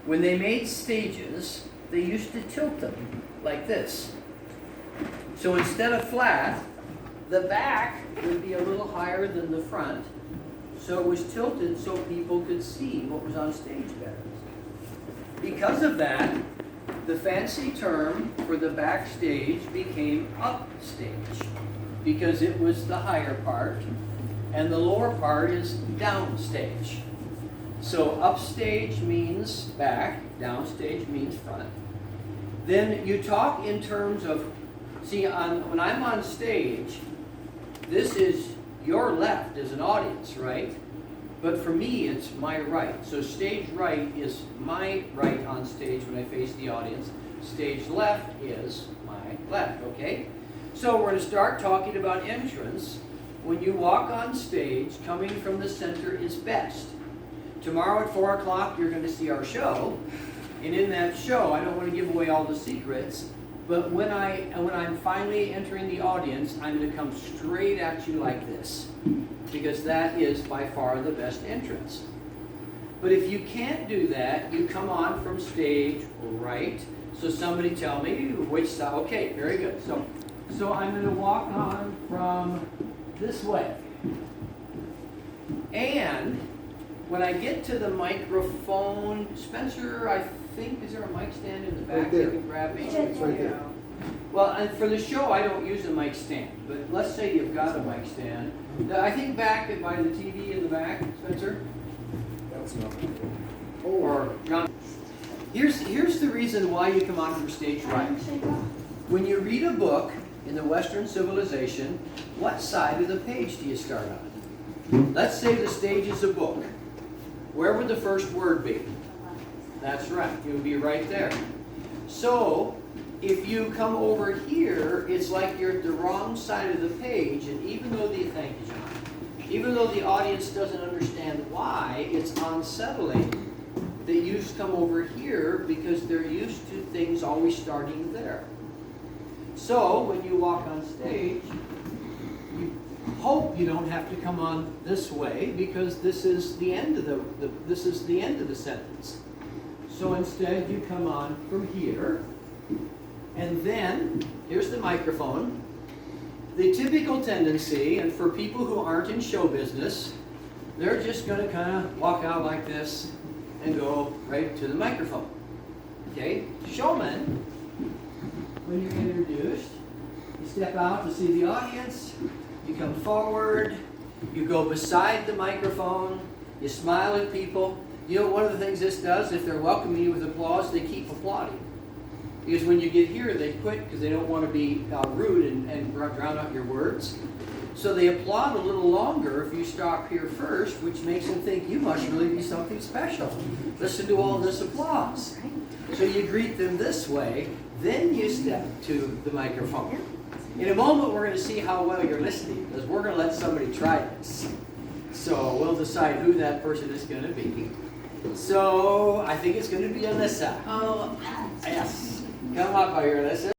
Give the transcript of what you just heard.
When they made stages, they used to tilt them like this. So instead of flat, the back would be a little higher than the front. So it was tilted so people could see what was on stage better. Because of that, the fancy term for the backstage became upstage, because it was the higher part, and the lower part is downstage. So upstage means back, downstage means front. Then you talk in terms of, when I'm on stage, this is your left as an audience, right? But for me, it's my right. So stage right is my right on stage when I face the audience. Stage left is my left, okay? So we're going to start talking about entrance. When you walk on stage, coming from the center is best. Tomorrow at 4 o'clock, you're going to see our show. And in that show, I don't want to give away all the secrets, but when I'm finally entering the audience, I'm going to come straight at you like this, because that is by far the best entrance. But if you can't do that, you come on from stage right. So somebody tell me which side. Okay, very good. So I'm going to walk on from this way. And when I get to the microphone, Spencer, I think, is there a mic stand in the back Right there. you can grab me? It's right there. Well, and for the show, I don't use a mic stand, but let's say you've got a mic stand. I think back by the TV in the back, Spencer, That's not. or John. Here's the reason why you come on from stage right. When you read a book in the Western civilization, what side of the page do you start on? Let's say the stage is a book. Where would the first word be? That's right, it would be right there. So, if you come over here, it's like you're at the wrong side of the page, and even though thank you, John, even though the audience doesn't understand why, it's unsettling that you come over here because they're used to things always starting there. So, when you walk on stage, you hope you don't have to come on this way, because this is the end of the end of the sentence. So instead you come on from here, and then here's the microphone. The typical tendency, and for people who aren't in show business, they're just going to kind of walk out like this and go right to the microphone. Okay? Showman, when you're introduced, you step out to see the audience, you come forward, you go beside the microphone, you smile at people. You know, one of the things this does, if they're welcoming you with applause, they keep applauding. Because when you get here, they quit because they don't want to be rude and drown out your words. So they applaud a little longer if you stop here first, which makes them think you must really be something special. Listen to all this applause. So you greet them this way, then you step to the microphone. In a moment, we're going to see how well you're listening, because we're going to let somebody try this. So we'll decide who that person is going to be. So I think it's going to be Alyssa. Oh, Yes. Come up here, Alyssa.